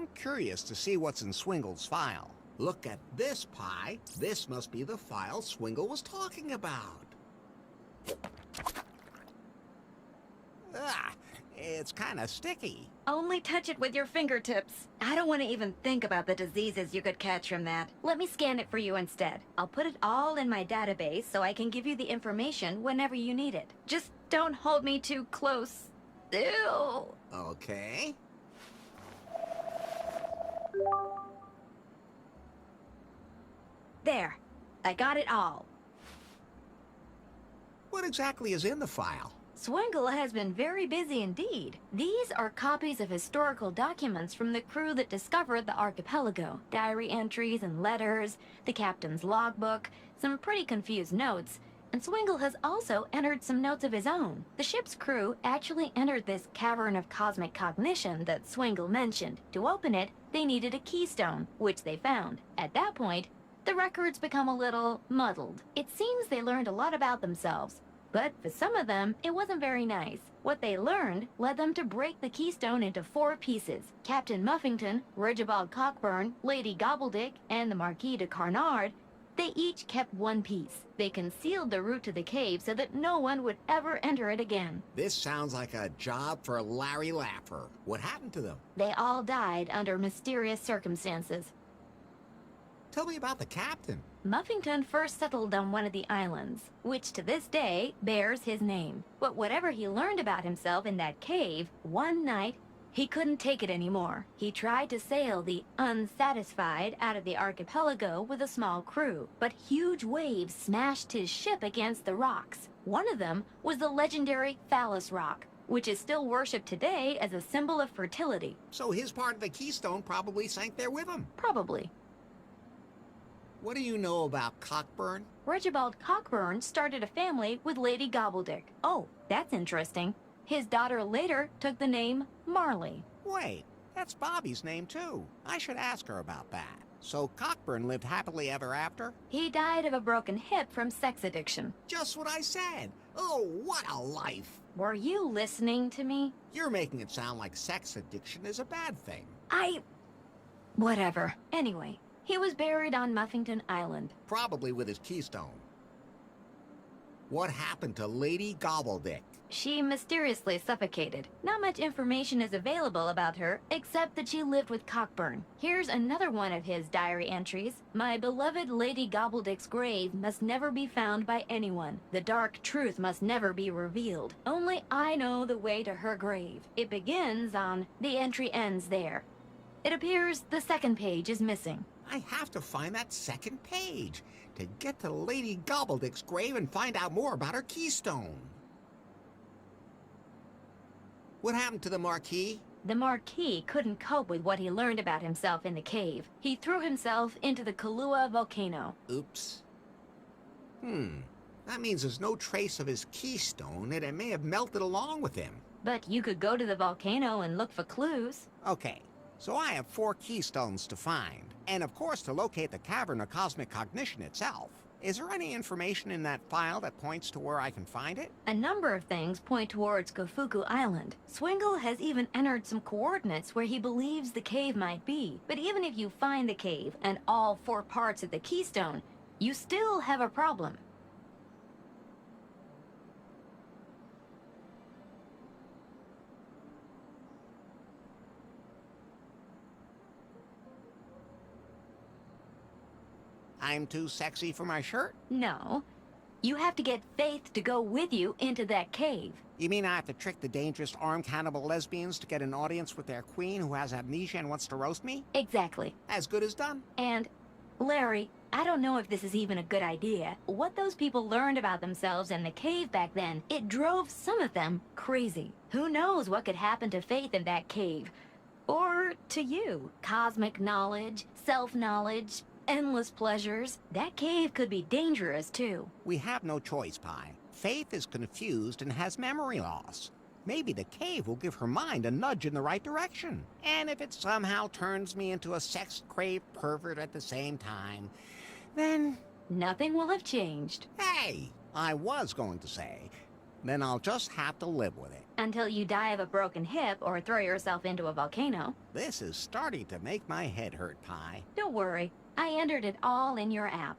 I'm curious to see what's in Swingle's file. Look at this, Pi. This must be the file Swingle was talking about. Ah, it's kind of sticky. Only touch it with your fingertips. I don't want to even think about the diseases you could catch from that. Let me scan it for you instead. I'll put it all in my database so I can give you the information whenever you need it. Just don't hold me too close. Ew. Okay. There. I got it all. What exactly is in the file? Swingle has been very busy indeed. These are copies of historical documents from the crew that discovered the archipelago. Diary entries and letters, the captain's logbook, some pretty confused notes, and Swingle has also entered some notes of his own. The ship's crew actually entered this cavern of cosmic cognition that Swingle mentioned. To open it, they needed a keystone, which they found. At that point, the records become a little muddled. It seems they learned a lot about themselves, but for some of them, it wasn't very nice. What they learned led them to break the keystone into 4 pieces. Captain Muffington, Regibald Cockburn, Lady Gobbledick, and the Marquis de Carnard, they each kept 1 piece. They concealed the route to the cave so that no one would ever enter it again. This sounds like a job for Larry Laffer. What happened to them? They all died under mysterious circumstances. Tell me about the captain. Muffington first settled on one of the islands, which to this day bears his name. But whatever he learned about himself in that cave, one night, he couldn't take it anymore. He tried to sail the Unsatisfied out of the archipelago with a small crew, but huge waves smashed his ship against the rocks. One of them was the legendary Phallus Rock, which is still worshipped today as a symbol of fertility. So his part of the keystone probably sank there with him. Probably. What do you know about Cockburn? Regibald Cockburn started a family with Lady Gobbledick. Oh, that's interesting. His daughter later took the name Marley. Wait, that's Bobby's name too. I should ask her about that. So Cockburn lived happily ever after? He died of a broken hip from sex addiction. Just what I said. Oh, what a life. Were you listening to me? You're making it sound like sex addiction is a bad thing. Whatever. Anyway, he was buried on Muffington Island. Probably with his keystone. What happened to Lady Gobbledick? She mysteriously suffocated. Not much information is available about her, except that she lived with Cockburn. Here's another one of his diary entries. My beloved Lady Gobbledick's grave must never be found by anyone. The dark truth must never be revealed. Only I know the way to her grave. It begins on, the entry ends there. It appears the second page is missing. I have to find that second page to get to Lady Gobbledick's grave and find out more about her keystone. What happened to the Marquis? The Marquis couldn't cope with what he learned about himself in the cave. He threw himself into the Kahlua volcano. Oops. That means there's no trace of his keystone, and it may have melted along with him. But you could go to the volcano and look for clues. Okay, so I have 4 keystones to find. And of course to locate the cavern of cosmic cognition itself. Is there any information in that file that points to where I can find it? A number of things point towards Kofuku Island. Swingle has even entered some coordinates where he believes the cave might be. But even if you find the cave and all 4 parts of the keystone, you still have a problem. I'm too sexy for my shirt? No. You have to get Faith to go with you into that cave. You mean I have to trick the dangerous armed cannibal lesbians to get an audience with their queen who has amnesia and wants to roast me? Exactly. As good as done. And, Larry, I don't know if this is even a good idea. What those people learned about themselves in the cave back then, it drove some of them crazy. Who knows what could happen to Faith in that cave? Or to you. Cosmic knowledge, self-knowledge, endless pleasures. That cave could be dangerous, too. We have no choice, Pi. Faith is confused and has memory loss. Maybe the cave will give her mind a nudge in the right direction. And if it somehow turns me into a sex-craved pervert at the same time, then... Nothing will have changed. Hey! I was going to say, Then I'll just have to live with it. Until you die of a broken hip or throw yourself into a volcano. This is starting to make my head hurt, Pi. Don't worry, I entered it all in your app.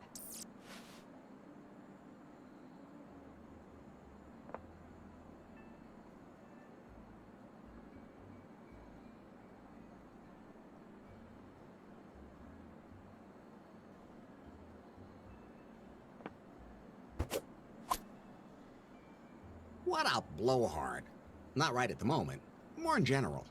What a blowhard. Not right at the moment. More in general.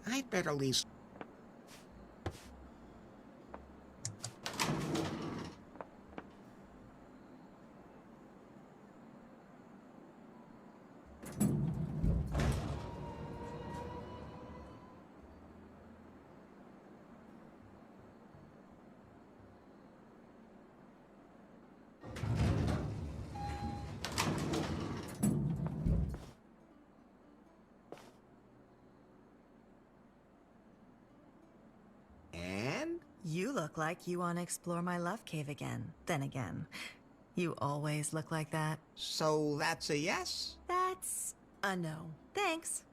I'd better leave. You look like you want to explore my love cave again. Then again, you always look like that. So that's a yes? That's a no. Thanks.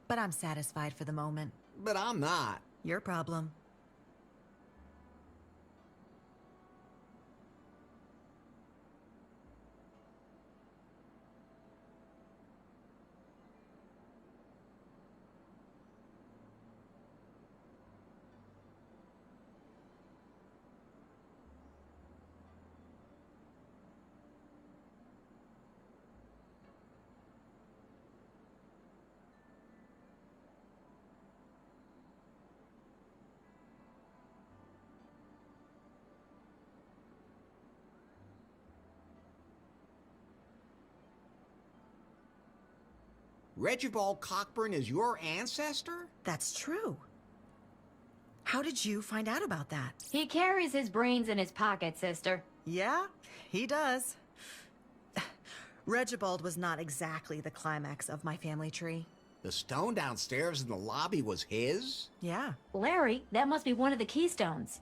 But I'm satisfied for the moment. But I'm not. Your problem. Regibald Cockburn is your ancestor? That's true. How did you find out about that? He carries his brains in his pocket, sister. Yeah, he does. Regibald was not exactly the climax of my family tree. The stone downstairs in the lobby was his? Yeah. Larry, that must be one of the keystones.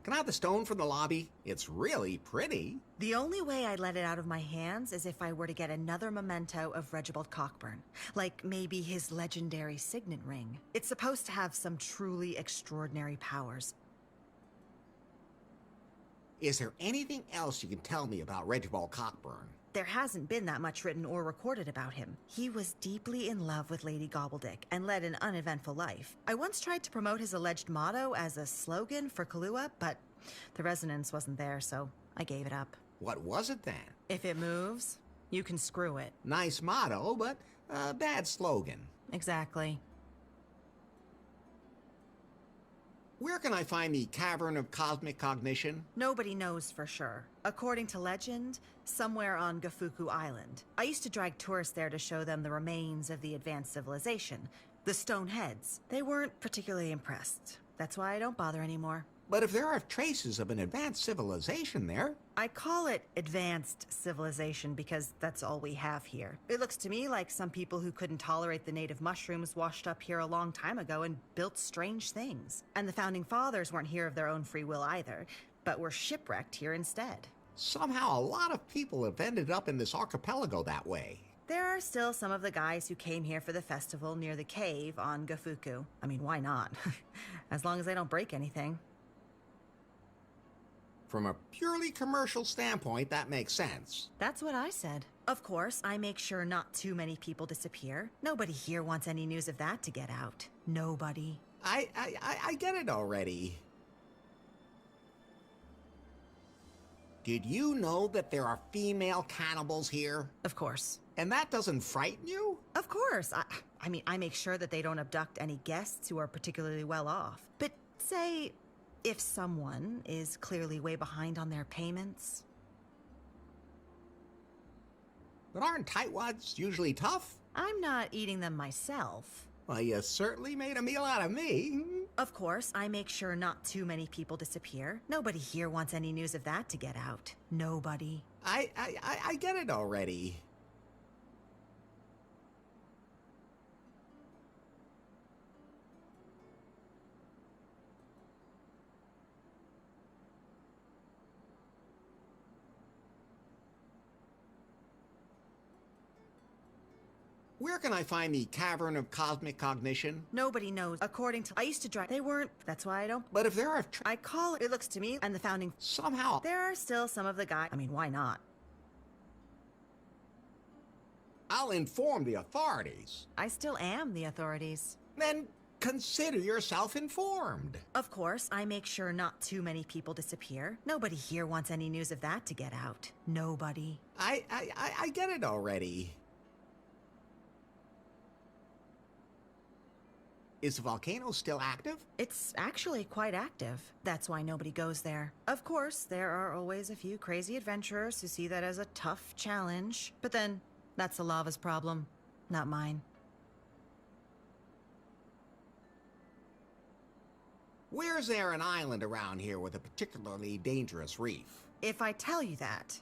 Can I have the stone from the lobby? It's really pretty. The only way I'd let it out of my hands is if I were to get another memento of Regibald Cockburn. Like maybe his legendary signet ring. It's supposed to have some truly extraordinary powers. Is there anything else you can tell me about Regibald Cockburn? There hasn't been that much written or recorded about him. He was deeply in love with Lady Gobbledick and led an uneventful life. I once tried to promote his alleged motto as a slogan for Kahlua, but the resonance wasn't there, so I gave it up. What was it then? If it moves, you can screw it. Nice motto, but a bad slogan. Exactly. Where can I find the Cavern of Cosmic Cognition? Nobody knows for sure. According to legend, somewhere on Gafuku Island. I used to drag tourists there to show them the remains of the advanced civilization, the stone heads. They weren't particularly impressed. That's why I don't bother anymore. But if there are traces of an advanced civilization there... I call it advanced civilization because that's all we have here. It looks to me like some people who couldn't tolerate the native mushrooms washed up here a long time ago and built strange things. And the founding fathers weren't here of their own free will either, but were shipwrecked here instead. Somehow a lot of people have ended up in this archipelago that way. There are still some of the guys who came here for the festival near the cave on Gafuku. I mean, why not? As long as they don't break anything. From a purely commercial standpoint, that makes sense. That's what I said. Of course, I make sure not too many people disappear. Nobody here wants any news of that to get out. Nobody. I get it already. Did you know that there are female cannibals here? Of course. And that doesn't frighten you? Of course. I mean, I make sure that they don't abduct any guests who are particularly well off. But say, if someone is clearly way behind on their payments. But aren't tightwads usually tough? I'm not eating them myself. Well, you certainly made a meal out of me. Of course, I make sure not too many people disappear. Nobody here wants any news of that to get out. Nobody. I get it already. Where can I find the Cavern of Cosmic Cognition? Nobody knows. According to... I used to drive... They weren't... That's why I don't... But if there are... I call it... It looks to me and the founding... Somehow... There are still some of the guys... I mean, why not? I'll inform the authorities. I still am the authorities. Then consider yourself informed. Of course, I make sure not too many people disappear. Nobody here wants any news of that to get out. Nobody. I get it already. Is the volcano still active? It's actually quite active. That's why nobody goes there. Of course, there are always a few crazy adventurers who see that as a tough challenge. But then, that's the lava's problem, not mine. Where's there an island around here with a particularly dangerous reef? If I tell you that,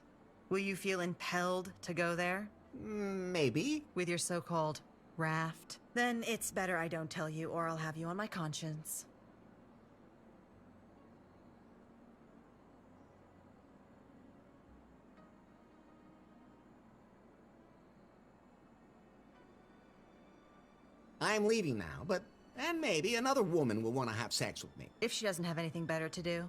will you feel impelled to go there? Maybe. With your so-called raft? Then it's better I don't tell you, or I'll have you on my conscience. I'm leaving now, but... And maybe another woman will want to have sex with me. If she doesn't have anything better to do.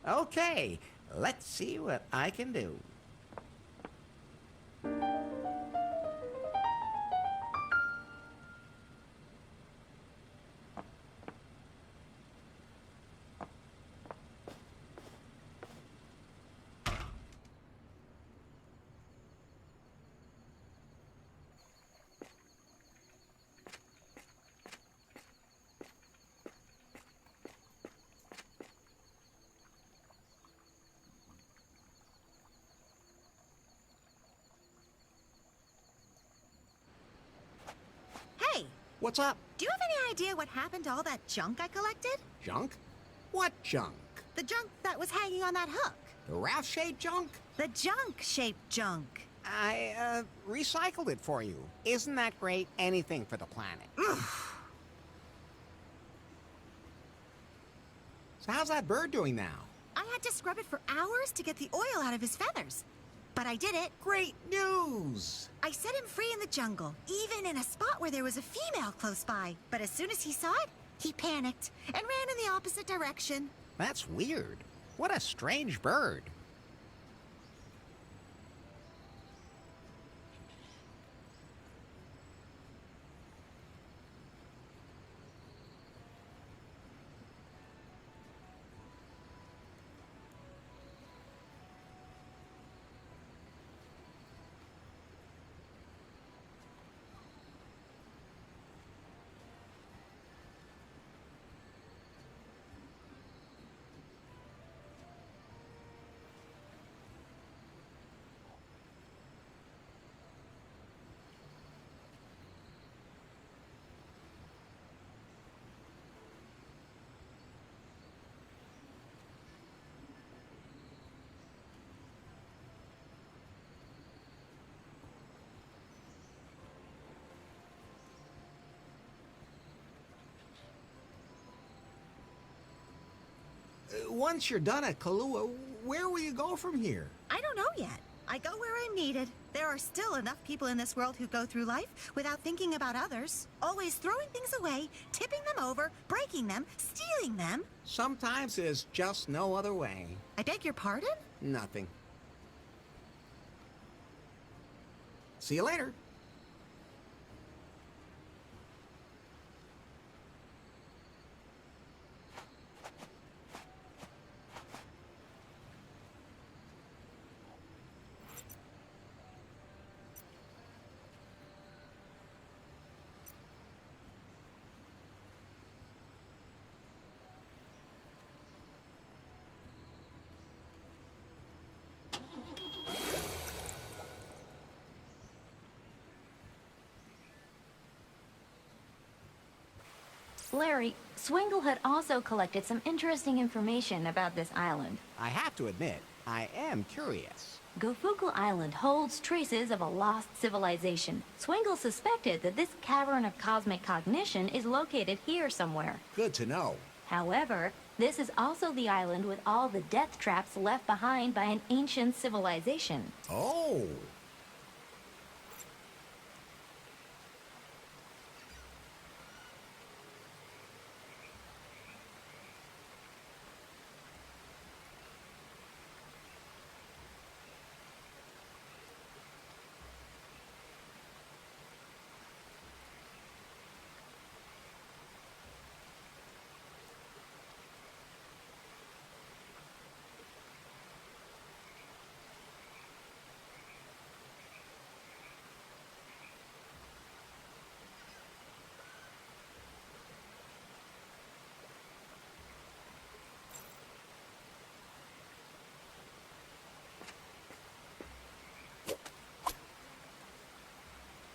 Okay, let's see what I can do. Hey! What's up? Do you have any idea what happened to all that junk I collected? Junk? What junk? The junk that was hanging on that hook. The raft-shaped junk? The junk-shaped junk. I, recycled it for you. Isn't that great? Anything for the planet. So how's that bird doing now? I had to scrub it for hours to get the oil out of his feathers. But I did it. Great news! I set him free in the jungle, even in a spot where there was a female close by. But as soon as he saw it, he panicked and ran in the opposite direction. That's weird. What a strange bird. Once you're done at Kahlua, where will you go from here? I don't know yet. I go where I'm needed. There are still enough people in this world who go through life without thinking about others. Always throwing things away, tipping them over, breaking them, stealing them. Sometimes there's just no other way. I beg your pardon? Nothing. See you later. Larry, Swingle had also collected some interesting information about this island. I have to admit, I am curious. Gofuku Island holds traces of a lost civilization. Swingle suspected that this cavern of cosmic cognition is located here somewhere. Good to know. However, this is also the island with all the death traps left behind by an ancient civilization. Oh.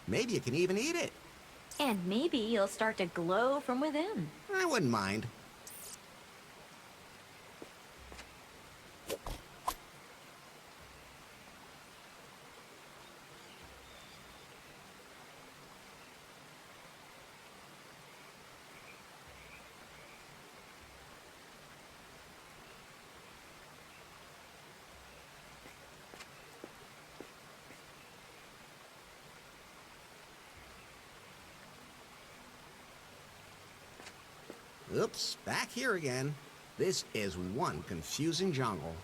Maybe you can even eat it. And maybe you'll start to glow from within. I wouldn't mind. Oops, back here again. This is one confusing jungle.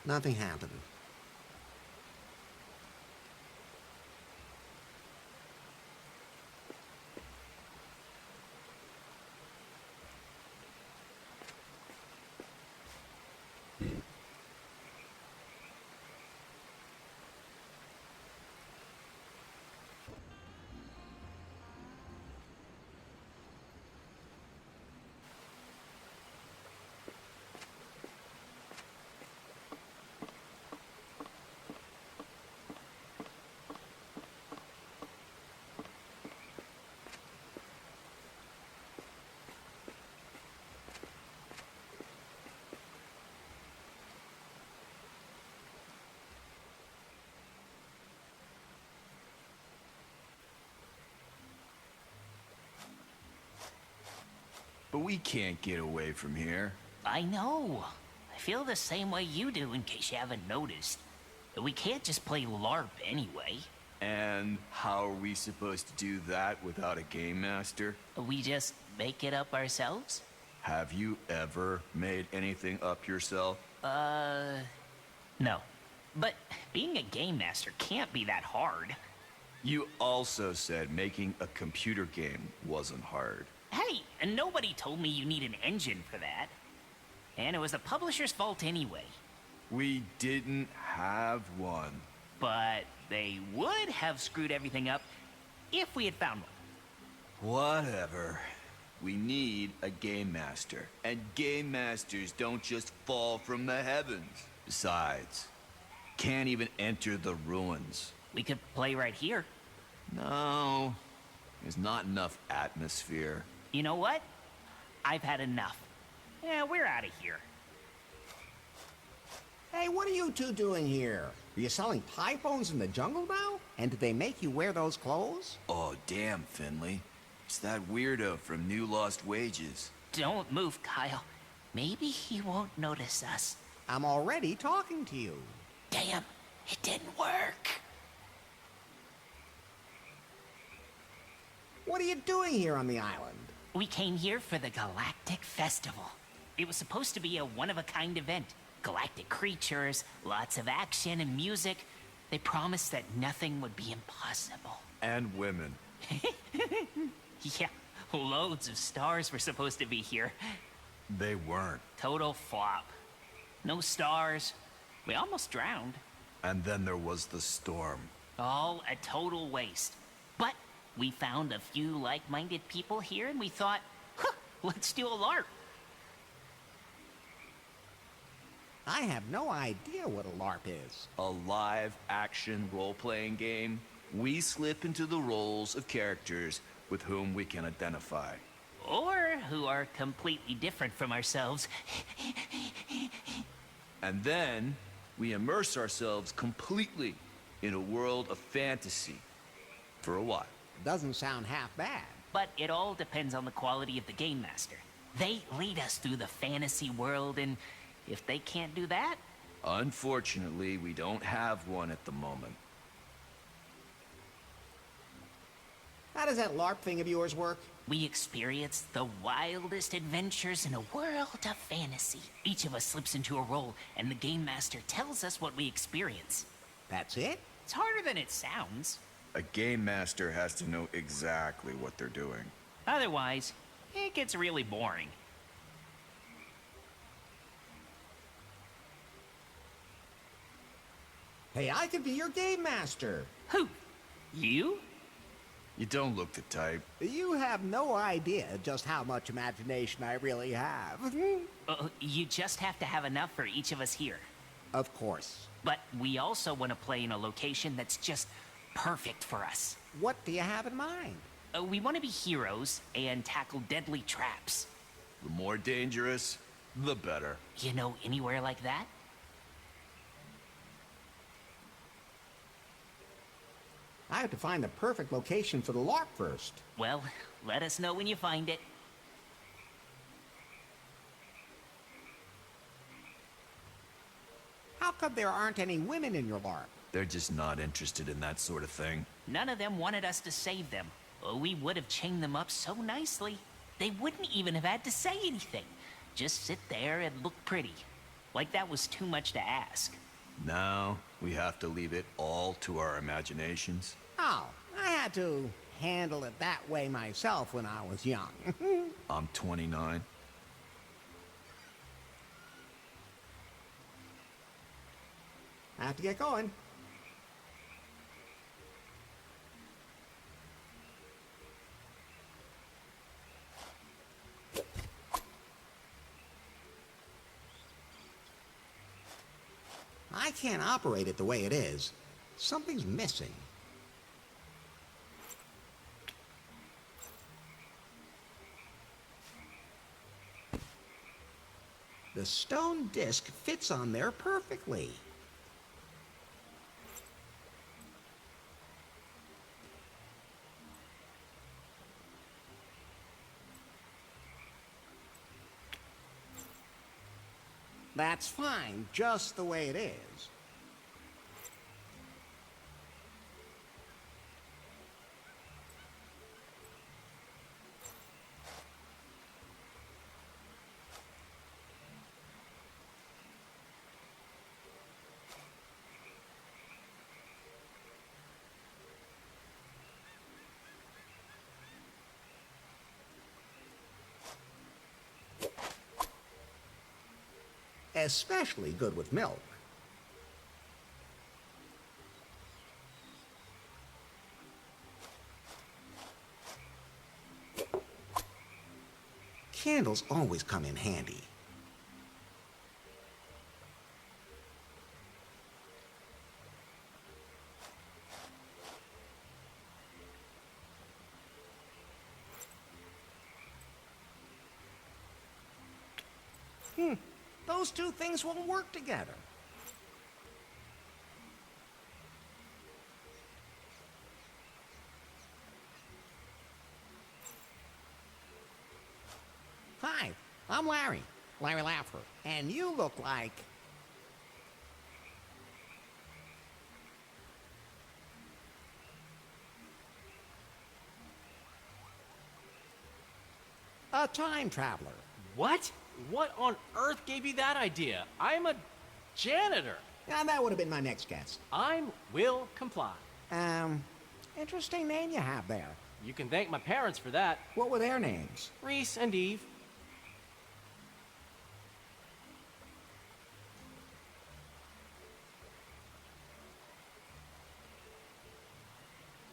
Nothing happened. But we can't get away from here. I know. I feel the same way you do, in case you haven't noticed. But we can't just play LARP anyway. And how are we supposed to do that without a game master? We just make it up ourselves? Have you ever made anything up yourself? No. But being a game master can't be that hard. You also said making a computer game wasn't hard. Hey, and nobody told me you need an engine for that. And it was the publisher's fault anyway. We didn't have one. But they would have screwed everything up if we had found one. Whatever. We need a game master. And game masters don't just fall from the heavens. Besides, can't even enter the ruins. We could play right here. No, there's not enough atmosphere. You know what? I've had enough. Yeah, we're out of here. Hey, what are you two doing here? Are you selling pie phones in the jungle now? And did they make you wear those clothes? Oh, damn, Finley. It's that weirdo from New Lost Wages. Don't move, Kyle. Maybe he won't notice us. I'm already talking to you. Damn, it didn't work. What are you doing here on the island? We came here for the Galactic Festival. It was supposed to be a one-of-a-kind event. Galactic creatures, lots of action and music. They promised that nothing would be impossible. And women. Yeah, loads of stars were supposed to be here. They weren't. Total flop. No stars. We almost drowned. And then there was the storm. All a total waste. But we found a few like-minded people here and we thought, huh, let's do a LARP. I have no idea what a LARP is. A live-action role-playing game. We slip into the roles of characters with whom we can identify. Or who are completely different from ourselves. And then we immerse ourselves completely in a world of fantasy. For a while. Doesn't sound half bad. But it all depends on the quality of the Game Master. They lead us through the fantasy world, and if they can't do that... Unfortunately, we don't have one at the moment. How does that LARP thing of yours work? We experience the wildest adventures in a world of fantasy. Each of us slips into a role, and the Game Master tells us what we experience. That's it? It's harder than it sounds. A game master has to know exactly what they're doing. Otherwise, it gets really boring. Hey, I could be your game master. Who? You? You don't look the type. You have no idea just how much imagination I really have. You just have to have enough for each of us here. Of course. But we also want to play in a location that's just perfect for us. What do you have in mind? We want to be heroes and tackle deadly traps. The more dangerous, the better. You know anywhere like that? I have to find the perfect location for the LARP first. Well, let us know when you find it. How come there aren't any women in your LARP? They're just not interested in that sort of thing. None of them wanted us to save them. We would have chained them up so nicely. They wouldn't even have had to say anything. Just sit there and look pretty. Like that was too much to ask. Now, we have to leave it all to our imaginations. Oh, I had to handle it that way myself when I was young. I'm 29. I have to get going. I can't operate it the way it is. Something's missing. The stone disc fits on there perfectly. That's fine, just the way it is. Especially good with milk. Candles always come in handy. Those two things won't work together. Hi, I'm Larry Laffer, and you look like... a time traveler. What? What on earth gave you that idea? I'm a janitor. Now, that would have been my next guess. Will comply. Interesting name you have there. You can thank my parents for that. What were their names? Reese and Eve.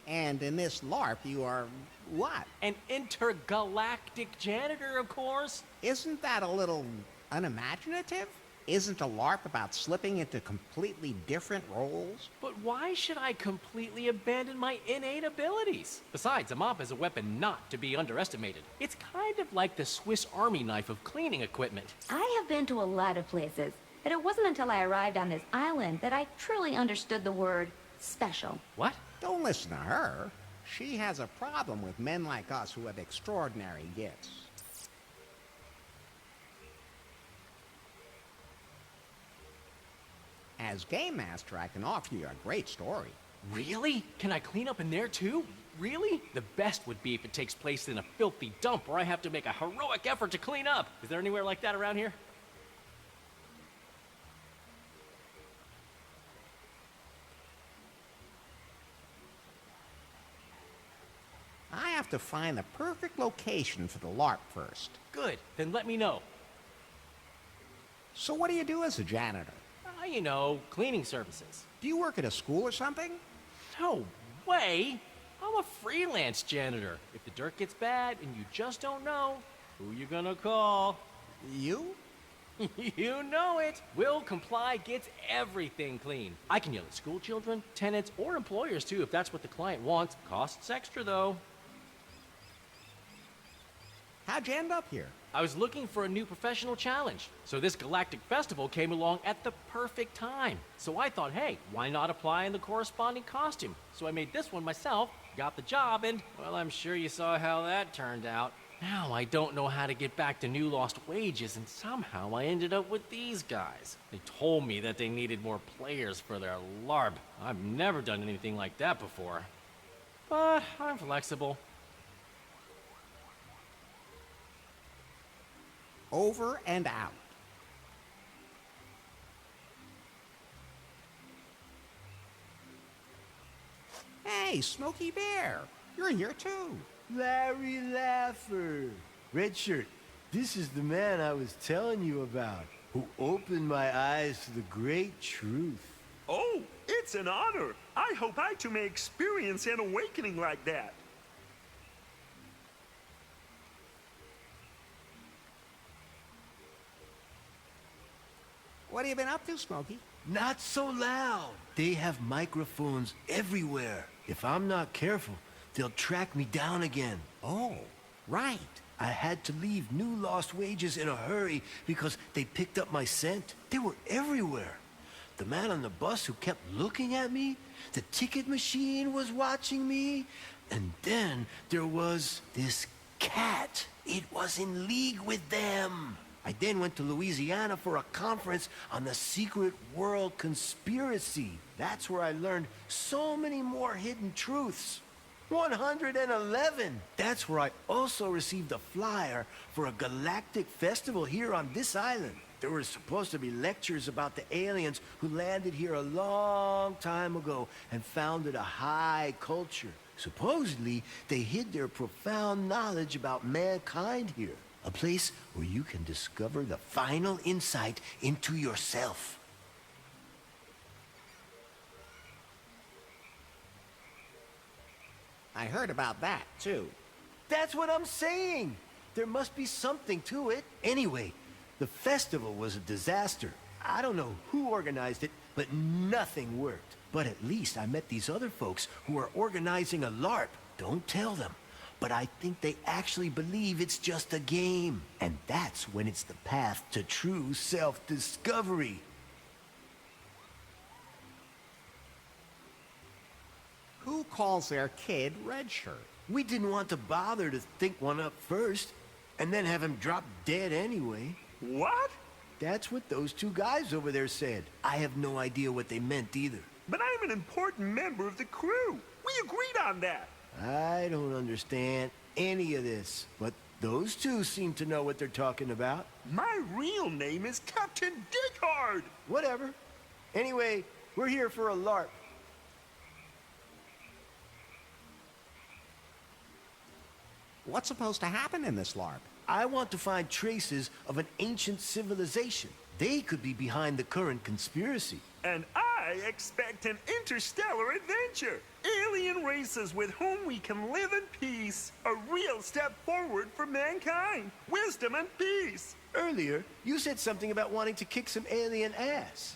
And in this LARP, you are what? An intergalactic janitor, of course. Isn't that a little unimaginative? Isn't a LARP about slipping into completely different roles? But why should I completely abandon my innate abilities? Besides, a mop is a weapon not to be underestimated. It's kind of like the Swiss Army knife of cleaning equipment. I have been to a lot of places, but it wasn't until I arrived on this island that I truly understood the word special. What? Don't listen to her. She has a problem with men like us who have extraordinary gifts. As Game Master, I can offer you a great story. Really? Can I clean up in there too? Really? The best would be if it takes place in a filthy dump where I have to make a heroic effort to clean up. Is there anywhere like that around here? I have to find the perfect location for the LARP first. Good. Then let me know. So what do you do as a janitor? You know, cleaning services. Do you work at a school or something? No way! I'm a freelance janitor. If the dirt gets bad and you just don't know, who you gonna call? You? You know it! Will Comply gets everything clean. I can yell at school children, tenants, or employers too if that's what the client wants. Costs extra though. How'd you end up here? I was looking for a new professional challenge, so this galactic festival came along at the perfect time. So I thought, hey, why not apply in the corresponding costume? So I made this one myself, got the job, and, well, I'm sure you saw how that turned out. Now I don't know how to get back to new lost wages, and somehow I ended up with these guys. They told me that they needed more players for their LARP. I've never done anything like that before. But I'm flexible. Over and out. Hey, Smokey Bear, you're here too. Larry Laffer. Red shirt. This is the man I was telling you about, who opened my eyes to the great truth. Oh, it's an honor. I hope I too may experience an awakening like that. What have you been up to, Smokey? Not so loud. They have microphones everywhere. If I'm not careful, they'll track me down again. Oh, right. I had to leave New Lost Wages in a hurry because they picked up my scent. They were everywhere. The man on the bus who kept looking at me, the ticket machine was watching me, and then there was this cat. It was in league with them. I then went to Louisiana for a conference on the secret world conspiracy. That's where I learned so many more hidden truths. 111! That's where I also received a flyer for a galactic festival here on this island. There were supposed to be lectures about the aliens who landed here a long time ago and founded a high culture. Supposedly, they hid their profound knowledge about mankind here. A place where you can discover the final insight into yourself. I heard about that, too. That's what I'm saying. There must be something to it. Anyway, the festival was a disaster. I don't know who organized it, but nothing worked. But at least I met these other folks who are organizing a LARP. Don't tell them. But I think they actually believe it's just a game. And that's when it's the path to true self-discovery. Who calls their kid Red Shirt? We didn't want to bother to think one up first, and then have him drop dead anyway. What? That's what those two guys over there said. I have no idea what they meant either. But I'm an important member of the crew. We agreed on that. I don't understand any of this, but those two seem to know what they're talking about. My real name is Captain Dighard. Whatever. Anyway, we're here for a LARP. What's supposed to happen in this LARP? I want to find traces of an ancient civilization. They could be behind the current conspiracy. And I expect an interstellar adventure. Alien races with whom we can live in peace. A real step forward for mankind. Wisdom and peace. Earlier, you said something about wanting to kick some alien ass.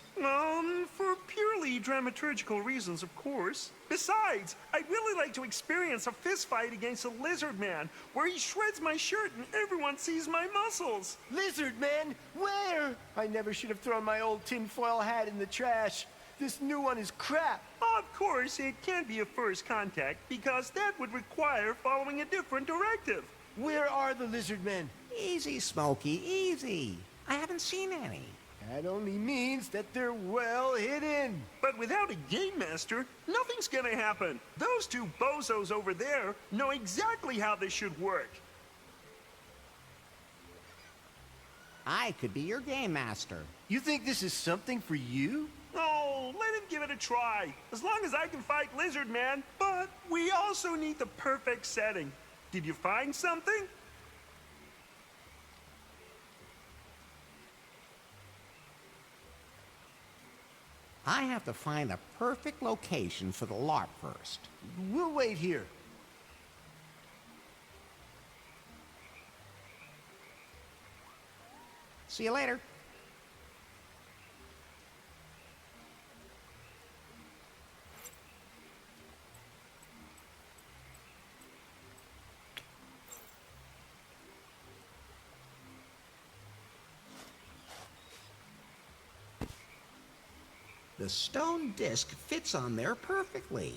For purely dramaturgical reasons, of course. Besides, I'd really like to experience a fistfight against a lizard man, where he shreds my shirt and everyone sees my muscles. Lizard man, where? I never should have thrown my old tinfoil hat in the trash. This new one is crap. Of course, it can't be a first contact, because that would require following a different directive. Where are the lizard men? Easy, Smokey, easy. I haven't seen any. That only means that they're well hidden. But without a game master, nothing's gonna happen. Those two bozos over there know exactly how this should work. I could be your game master. You think this is something for you? Oh, let him give it a try. As long as I can fight Lizard Man. But we also need the perfect setting. Did you find something? I have to find the perfect location for the LARP first. We'll wait here. See you later. The stone disc fits on there perfectly.